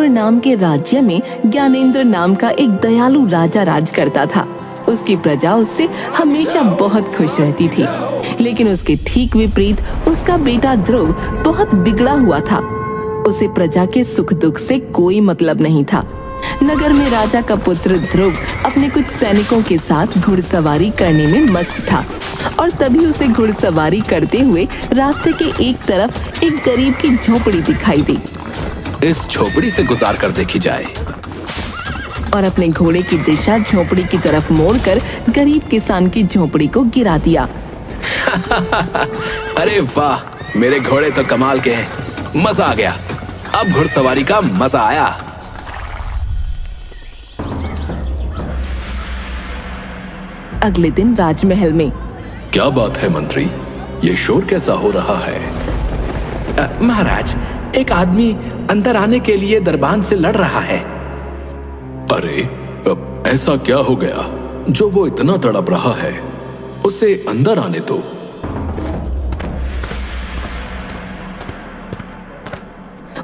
जयपुर नाम के राज्य में ज्ञानेंद्र नाम का एक दयालु राजा राज करता था। उसकी प्रजा उससे हमेशा बहुत खुश रहती थी, लेकिन उसके ठीक विपरीत उसका बेटा ध्रुव बहुत बिगड़ा हुआ था। उसे प्रजा के सुख दुख से कोई मतलब नहीं था। नगर में राजा का पुत्र ध्रुव अपने कुछ सैनिकों के साथ घुड़सवारी करने में मस्त था, और तभी उसे घुड़सवारी करते हुए रास्ते के एक तरफ एक गरीब की झोपड़ी दिखाई दी। इस झोपड़ी से गुजार कर देखी जाए। और अपने घोड़े की दिशा झोपड़ी की तरफ मोड़कर गरीब किसान की झोपड़ी को गिरा दिया। अरे वाह, मेरे घोड़े तो कमाल के हैं, मजा आ गया। अब घुड़सवारी का मजा आया। अगले दिन राजमहल में। क्या बात है मंत्री, ये शोर कैसा हो रहा है? महाराज, एक आदमी अंदर आने के लिए दरबान से लड़ रहा है। अरे, अब ऐसा क्या हो गया जो वो इतना तड़प रहा है? उसे अंदर आने दो।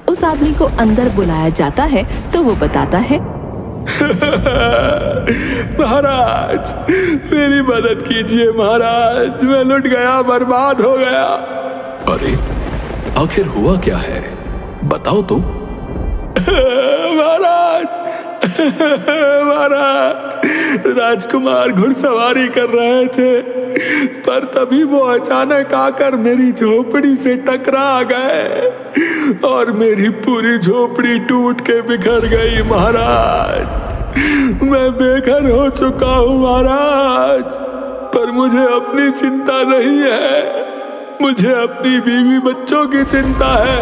उस आदमी को अंदर बुलाया जाता है तो वो बताता है, महाराज, मेरी मदद कीजिए महाराज, मैं लुट गया, बर्बाद हो गया। अरे, आखिर हुआ क्या है, बताओ तो। महाराज, राजकुमार घुड़सवारी कर रहे थे, पर तभी वो अचानक आकर मेरी झोपड़ी से टकरा गए और मेरी पूरी झोपड़ी टूट के बिखर गई। महाराज, मैं बेघर हो चुका हूँ महाराज, पर मुझे अपनी चिंता नहीं है, मुझे अपनी बीवी बच्चों की चिंता है,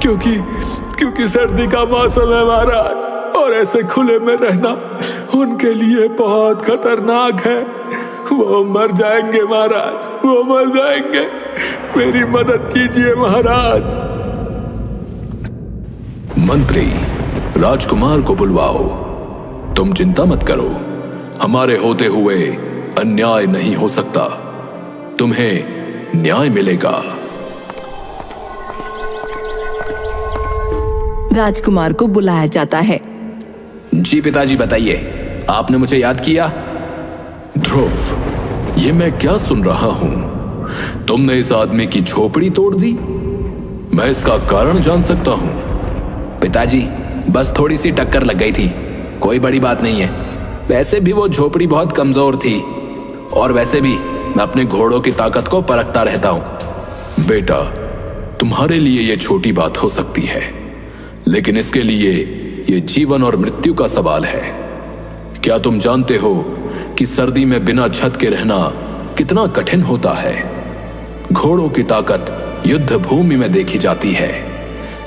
क्योंकि सर्दी का मौसम है महाराज, और ऐसे खुले में रहना उनके लिए बहुत खतरनाक है। वो मर जाएंगे महाराज, वो मर जाएंगे, मेरी मदद कीजिए महाराज। मंत्री, राजकुमार को बुलवाओ। तुम चिंता मत करो, हमारे होते हुए अन्याय नहीं हो सकता, तुम्हें न्याय मिलेगा। राजकुमार को बुलाया जाता है। जी पिताजी, बताइए, आपने मुझे याद किया? ध्रुव, ये मैं क्या सुन रहा हूं? तुमने इस आदमी की झोपड़ी तोड़ दी? मैं इसका कारण जान सकता हूं? पिताजी, बस थोड़ी सी टक्कर लग गई थी, कोई बड़ी बात नहीं है। वैसे भी वो झोपड़ी बहुत कमजोर थी, और वैसे भी मैं अपने घोड़ों की ताकत को परखता रहता हूं। बेटा, तुम्हारे लिए ये छोटी बात हो सकती है, लेकिन इसके लिए ये जीवन और मृत्यु का सवाल है। क्या तुम जानते हो कि सर्दी में बिना छत के रहना कितना कठिन होता है? घोड़ों की ताकत युद्ध भूमि में देखी जाती है,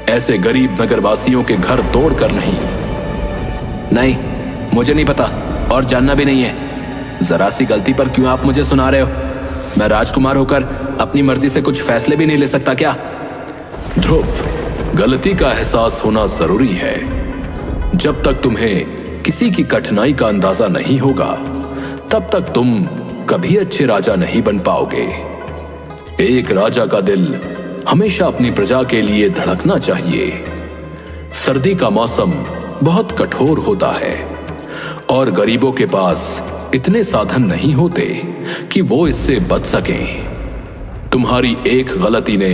ऐसे गरीब नगरवासियों के घर तोड़कर नहीं। नहीं, मुझे नहीं पता और जानना भी नहीं है। जरा सी गलती पर क्यों आप मुझे सुना रहे हो? मैं राजकुमार होकर अपनी मर्जी से कुछ फैसले भी नहीं ले सकता क्या? ध्रुव, गलती का एहसास होना जरूरी है। जब तक तुम्हें किसी की कठिनाई का अंदाजा नहीं होगा, तब तक तुम कभी अच्छे राजा नहीं बन पाओगे। एक राजा का दिल हमेशा अपनी प्रजा के लिए धड़कना चाहिए। सर्दी का मौसम बहुत कठोर होता है, और गरीबों के पास इतने साधन नहीं होते कि वो इससे बच सकें। तुम्हारी एक गलती ने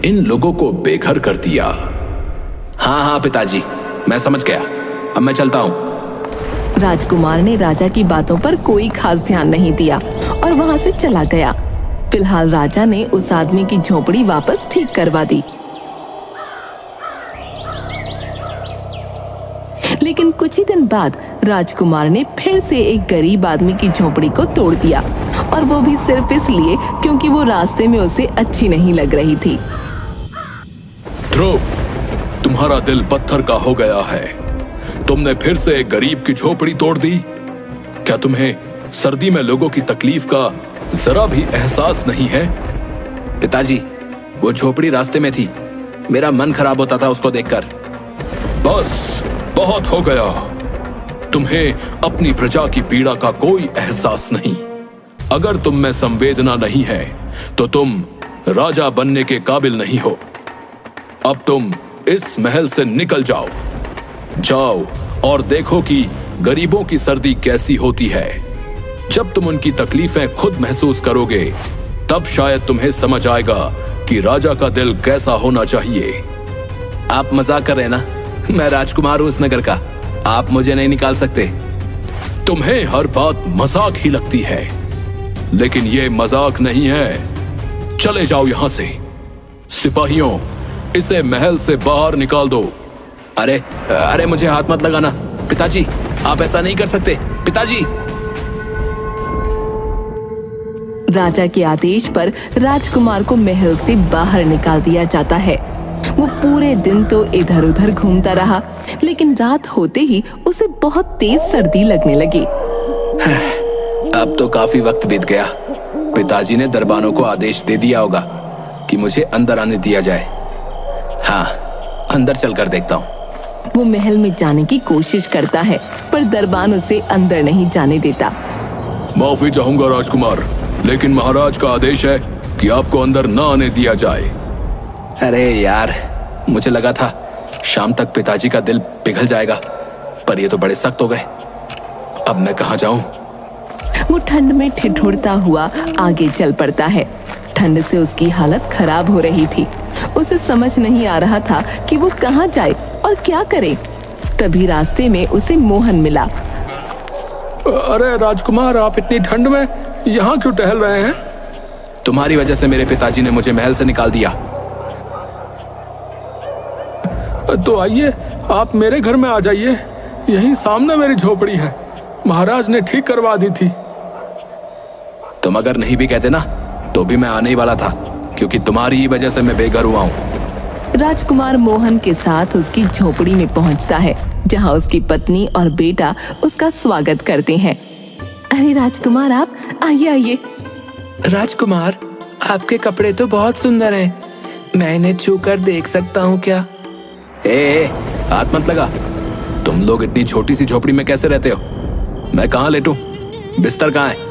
इन लोगों को बेघर कर दिया। हाँ पिताजी, मैं समझ गया, अब मैं चलता हूँ। राजकुमार ने राजा की बातों पर कोई खास ध्यान नहीं दिया और वहां से चला गया। फिलहाल राजा ने उस आदमी की झोपड़ी वापस ठीक करवा दी, लेकिन कुछ ही दिन बाद राजकुमार ने फिर से एक गरीब आदमी की झोपड़ी को तोड़ दिया, और वो भी सिर्फ इसलिए क्योंकि वो रास्ते में उसे अच्छी नहीं लग रही थी। ध्रुव, तुम्हारा दिल पत्थर का हो गया है। तुमने फिर से एक गरीब की झोपड़ी तोड़ दी। क्या तुम्हें सर्दी में लोगों की तकलीफ का जरा भी एहसास नहीं है? पिताजी, वो झोपड़ी रास्ते में थी, मेरा मन खराब होता था उसको देखकर। बस, बहुत हो गया। तुम्हें अपनी प्रजा की पीड़ा का कोई एहसास नहीं। अगर तुम में संवेदना नहीं है तो तुम राजा बनने के काबिल नहीं हो। अब तुम इस महल से निकल जाओ। जाओ और देखो कि गरीबों की सर्दी कैसी होती है। जब तुम उनकी तकलीफें खुद महसूस करोगे तब शायद तुम्हें समझ आएगा कि राजा का दिल कैसा होना चाहिए। आप मजाक कर रहे हैं ना? मैं राजकुमार हूं इस नगर का, आप मुझे नहीं निकाल सकते। तुम्हें हर बात मजाक ही लगती है, लेकिन ये मजाक नहीं है। चले जाओ यहां से। सिपाहियों, इसे महल से बाहर निकाल दो। अरे मुझे हाथ मत लगाना पिताजी, आप ऐसा नहीं कर सकते पिताजी। राजा के आदेश पर राजकुमार को महल से बाहर निकाल दिया जाता है। वो पूरे दिन तो इधर उधर घूमता रहा, लेकिन रात होते ही उसे बहुत तेज सर्दी लगने लगी। अब तो काफी वक्त बीत गया। पिताजी ने दरबानों को आदेश दे दिया होगा कि मुझे अंदर आने दिया जाए। हाँ, अंदर चलकर देखता हूँ। वो महल में जाने की कोशिश करता है, पर दरबान उसे अंदर नहीं जाने देता। माफी चाहूंगा राजकुमार, लेकिन महाराज का आदेश है कि आपको अंदर न आने दिया जाए। अरे यार, मुझे लगा था शाम तक पिताजी का दिल पिघल जाएगा, पर ये तो बड़े सख्त हो गए। अब मैं कहाँ जाऊं? वो ठंड में ठिठुरता हुआ आगे चल पड़ता है। ठंड से उसकी हालत खराब हो रही थी। उसे समझ नहीं आ रहा था कि वो कहाँ जाए और क्या करे। तभी रास्ते में उसे मोहन मिला। अरे राजकुमार, आप इतनी ठंड में यहाँ क्यों टहल रहे हैं? तुम्हारी वजह से मेरे पिताजी ने मुझे महल से निकाल दिया। तो आइए, आप मेरे घर में आ जाइए। यहीं सामने मेरी झोपड़ी है, महाराज ने ठीक करवा दी थी। तुम अगर नहीं भी कहते ना तो भी मैं आने ही वाला था, क्योंकि तुम्हारी ही वजह से मैं बेघर हुआ हूँ। राजकुमार मोहन के साथ उसकी झोपड़ी में पहुंचता है, जहां उसकी पत्नी और बेटा उसका स्वागत करते हैं। अरे राजकुमार, आप आइए आइए। राजकुमार, आपके कपड़े तो बहुत सुंदर हैं। मैं इन्हें छूकर देख सकता हूँ क्या? ए, हाथ मत लगा। तुम लोग इतनी छोटी सी झोपड़ी में कैसे रहते हो? मैं कहाँ लेटूं? बिस्तर कहाँ है?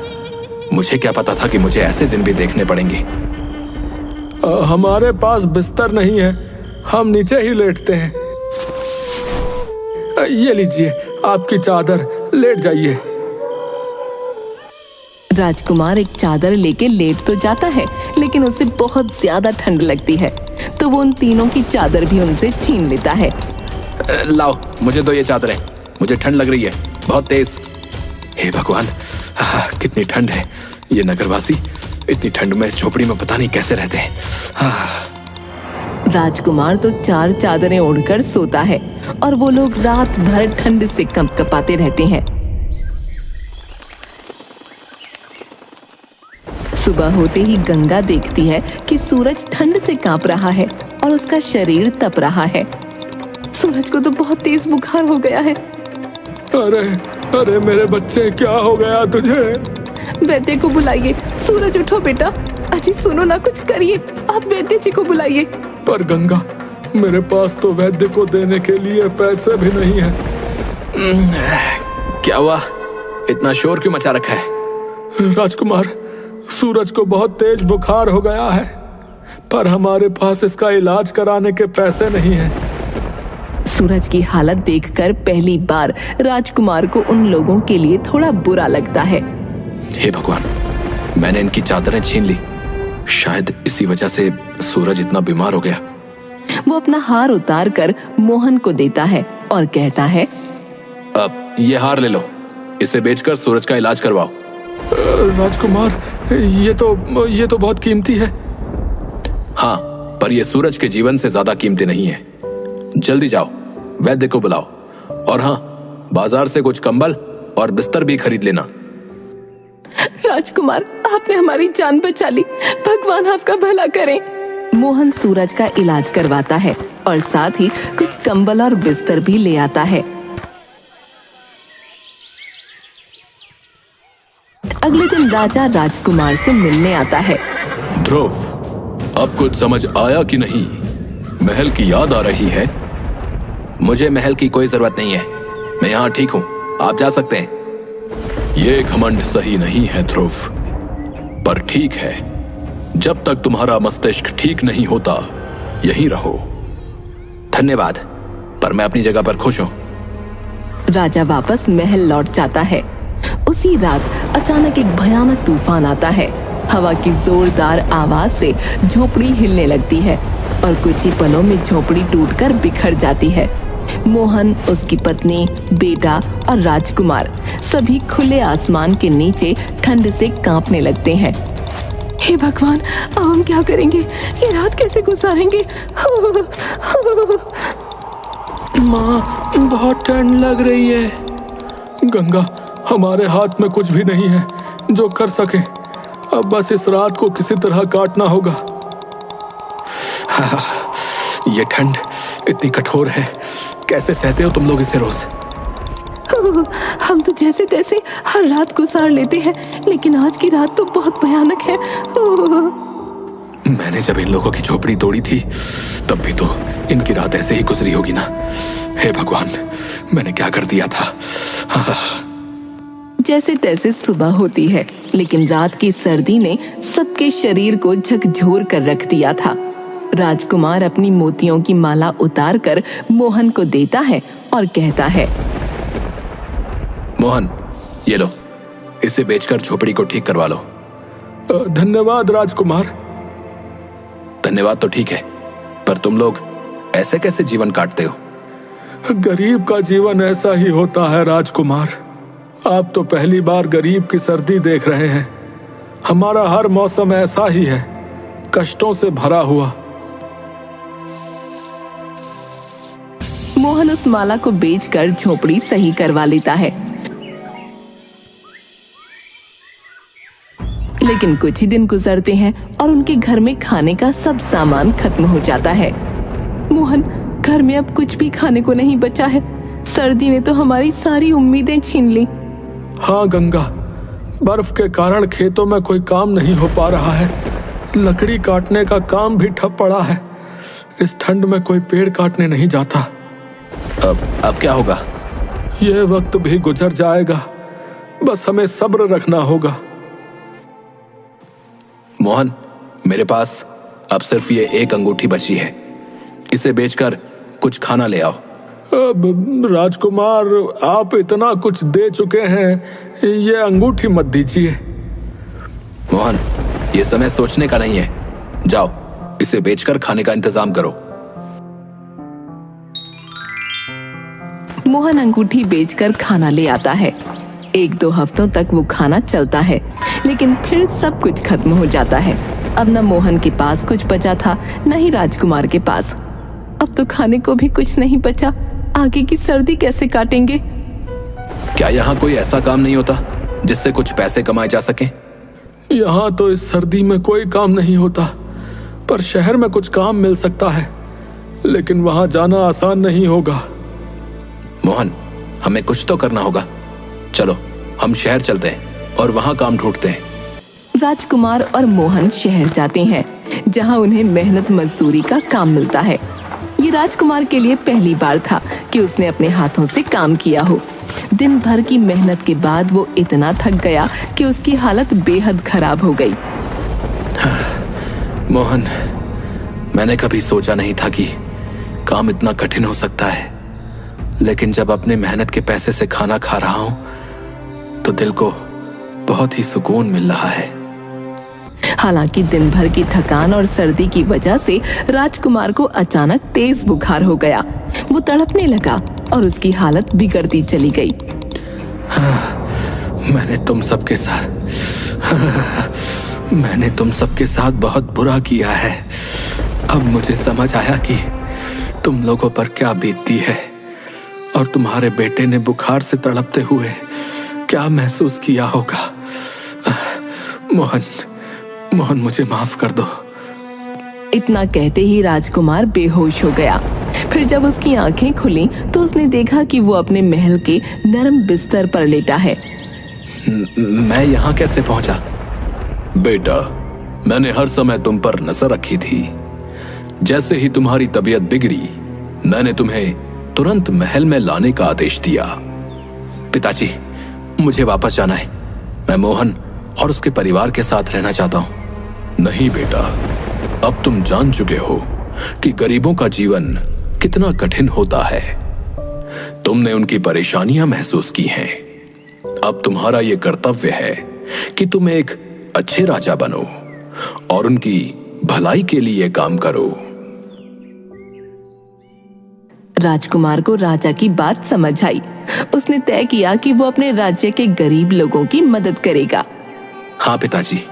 मुझे क्या पता था कि मुझे ऐसे दिन भी देखने पड़ेंगे। हमारे पास बिस्तर नहीं है, हम नीचे ही लेटते हैं। ये लीजिए आपकी चादर, लेट जाइए। राजकुमार एक चादर लेके लेट तो जाता है, लेकिन उसे बहुत ज्यादा ठंड लगती है, तो वो उन तीनों की चादर भी उनसे छीन लेता है। लाओ, मुझे दो ये चादरें, मुझे ठंड लग रही है बहुत तेज। हे भगवान, कितनी ठंड है। ये नगरवासी इतनी ठंड में इस झोपड़ी में पता नहीं कैसे रहते हैं। राजकुमार तो 4 चादरें ओढ़कर सोता है और वो लोग रात भर ठंड से कंपकपाते रहते हैं। सुबह होते ही गंगा देखती है कि सूरज ठंड से कांप रहा है और उसका शरीर तप रहा है। सूरज को तो बहुत तेज बुखार हो गया है। अरे मेरे बच्चे, क्या हो गया तुझे? वैद्य को बुलाइए। सूरज, उठो बेटा। अजी सुनो ना, कुछ करिए, आप वैद्य जी को बुलाइए। पर गंगा, मेरे पास तो वैद्य को देने के लिए पैसे भी नहीं है। क्या हुआ? इतना शोर क्यों मचा रखा है? राजकुमार, सूरज को बहुत तेज बुखार हो गया है, पर हमारे पास इसका इलाज कराने के पैसे नहीं हैं। सूरज की हालत देखकर पहली बार राजकुमार को उन लोगों के लिए थोड़ा बुरा लगता है। हे भगवान, मैंने इनकी चादरें छीन ली। शायद इसी वजह से सूरज इतना बीमार हो गया। वो अपना हार उतार कर मोहन को देता है और कहता है, अब ये हार ले लो, इसे बेचकर सूरज का इलाज करवाओ। राजकुमार, ये तो बहुत कीमती है। हाँ, पर यह सूरज के जीवन से ज्यादा कीमती नहीं है। जल्दी जाओ, वैद्य को बुलाओ, और हाँ, बाजार से कुछ कंबल और बिस्तर भी खरीद लेना। राजकुमार, आपने हमारी जान बचा ली, भगवान आपका भला करे। मोहन सूरज का इलाज करवाता है और साथ ही कुछ कंबल और बिस्तर भी ले आता है। अगले दिन राजा राजकुमार से मिलने आता है। ध्रुव, अब कुछ समझ आया कि नहीं? महल की याद आ रही है? मुझे महल की कोई जरूरत नहीं है, मैं यहाँ ठीक हूँ, आप जा सकते हैं। ये घमंड सही नहीं है ध्रुव, पर ठीक है, जब तक तुम्हारा मस्तिष्क ठीक नहीं होता यहीं रहो। धन्यवाद, पर मैं अपनी जगह पर खुश हूं। राजा वापस महल लौट जाता है। उसी रात अचानक एक भयानक तूफान आता है। हवा की जोरदार आवाज से झोपड़ी हिलने लगती है और कुछ ही पलों में झोपड़ी टूटकर बिखर जाती है। मोहन, उसकी पत्नी, बेटा और राजकुमार सभी खुले आसमान के नीचे ठंड से कांपने लगते हैं। हे भगवान, अब हम क्या करेंगे? ये रात कैसे गुजारेंगे? माँ, बहुत ठंड लग रही है। गंगा, हमारे हाथ में कुछ भी नहीं है जो कर सके। अब बस इस रात को किसी तरह काटना होगा। ये ठंड इतनी कठोर है, कैसे सहते हो तुम लोग इसे रोज? हम तो जैसे तैसे हर रात गुजार लेते हैं, लेकिन आज की रात तो बहुत भयानक है। मैंने जब इन लोगों की झोपड़ी तोड़ी थी तब भी तो इनकी रात ऐसे ही गुजरी होगी ना। हे भगवान, मैंने क्या कर दिया था? जैसे तैसे सुबह होती है, लेकिन रात की सर्दी ने सबके शरीर को झकझोर कर रख दिया था। राजकुमार अपनी मोतियों की माला उतारकर मोहन को देता है और कहता है, मोहन, ये लो, इसे बेचकर झोपड़ी को ठीक करवा लो। धन्यवाद राजकुमार। धन्यवाद तो ठीक है, पर तुम लोग ऐसे कैसे जीवन काटते हो? गरीब का जीवन ऐसा ही होता है राजकुमार। आप तो पहली बार गरीब की सर्दी देख रहे हैं। हमारा हर मौसम ऐसा ही है, कष्टों से भरा हुआ। मोहन उस माला को बेचकर झोपड़ी सही करवा लेता है। लेकिन कुछ ही दिन गुजरते हैं और उनके घर में खाने का सब सामान खत्म हो जाता है। मोहन, घर में अब कुछ भी खाने को नहीं बचा है। सर्दी ने तो हमारी सारी उम्मीदें छीन ली। हाँ गंगा, बर्फ के कारण खेतों में कोई काम नहीं हो पा रहा है। लकड़ी काटने का काम भी ठप पड़ा है। इस ठंड में कोई पेड़ काटने नहीं जाता। अब क्या होगा? यह वक्त भी गुजर जाएगा, बस हमें सब्र रखना होगा। मोहन, मेरे पास अब सिर्फ ये एक अंगूठी बची है, इसे बेचकर कुछ खाना ले आओ। अब राजकुमार, आप इतना कुछ दे चुके हैं, ये अंगूठी मत दीजिए। मोहन, ये समय सोचने का नहीं है, जाओ इसे बेचकर खाने का इंतजाम करो। मोहन अंगूठी बेचकर खाना ले आता है। 1-2 हफ्तों तक वो खाना चलता है, लेकिन फिर सब कुछ खत्म हो जाता है। अब न मोहन के पास कुछ बचा था, न ही राजकुमार के पास। अब तो खाने को भी कुछ नहीं बचा। आगे की सर्दी कैसे काटेंगे? क्या यहाँ कोई ऐसा काम नहीं होता जिससे कुछ पैसे कमाए जा सके? यहाँ तो इस सर्दी में कोई काम नहीं होता, पर शहर में कुछ काम मिल सकता है, लेकिन वहां जाना आसान नहीं होगा। मोहन, हमें कुछ तो करना होगा। चलो हम शहर चलते हैं और वहां काम ढूंढते हैं। राजकुमार और मोहन शहर जाते हैं, जहां उन्हें मेहनत मजदूरी का काम मिलता है। ये राजकुमार के लिए पहली बार था कि उसने अपने हाथों से काम किया हो। दिन भर की मेहनत के बाद वो इतना थक गया कि उसकी हालत बेहद खराब हो गई। मोहन, मैंने कभी सोचा नहीं था कि काम इतना कठिन हो सकता है, लेकिन जब अपने मेहनत के पैसे से खाना खा रहा हूं तो दिल को बहुत ही सुकून मिल रहा है। हालांकि दिन भर की थकान और सर्दी की वजह से राजकुमार को अचानक तेज बुखार हो गया। वो तड़पने लगा और उसकी हालत बिगड़ती चली गई। मैंने तुम सबके साथ बहुत बुरा किया है। अब मुझे समझ आया कि तुम लोगों पर क्या बीतती है और तुम्हारे बेटे ने बुखार से तड़पते हुए क्या महसूस किया होगा। मोहन, मुझे माफ कर दो। इतना कहते ही राजकुमार बेहोश हो गया। फिर जब उसकी आंखें खुली तो उसने देखा कि वो अपने महल के नरम बिस्तर पर लेटा है। मैं यहाँ कैसे पहुंचा? बेटा, मैंने हर समय तुम पर नजर रखी थी। जैसे ही तुम्हारी तबीयत बिगड़ी, मैंने तुम्हें तुरंत महल में लाने का आदेश दिया। पिताजी, मुझे वापस जाना है। मैं मोहन और उसके परिवार के साथ रहना चाहता हूँ। नहीं बेटा, अब तुम जान चुके हो कि गरीबों का जीवन कितना कठिन होता है। तुमने उनकी परेशानियां महसूस की हैं। अब तुम्हारा यह कर्तव्य है कि तुम एक अच्छे राजा बनो और उनकी भलाई के लिए काम करो। राजकुमार को राजा की बात समझ आई। उसने तय किया कि वो अपने राज्य के गरीब लोगों की मदद करेगा। हाँ पिताजी,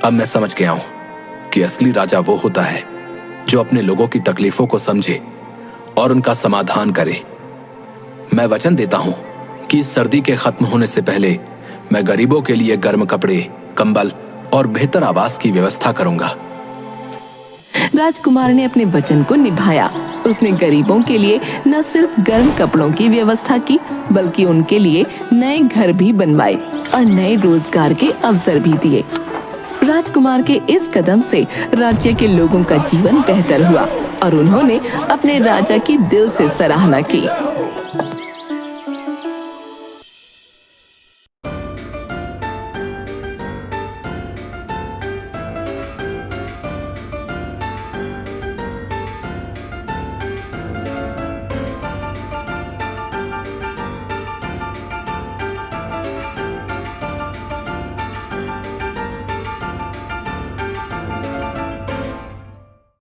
अब मैं समझ गया हूं कि असली राजा वो होता है जो अपने लोगों की तकलीफों को समझे और उनका समाधान करे। मैं वचन देता हूं कि इस सर्दी के खत्म होने से पहले मैं गरीबों के लिए गर्म कपड़े, कंबल और बेहतर आवास की व्यवस्था करूंगा। राजकुमार ने अपने वचन को निभाया। उसने गरीबों के लिए न सिर्फ गर्म कपड़ों की व्यवस्था की, बल्कि उनके लिए नए घर भी बनवाए और नए रोजगार के अवसर भी दिए। राजकुमार के इस कदम से राज्य के लोगों का जीवन बेहतर हुआ और उन्होंने अपने राजा की दिल से सराहना की।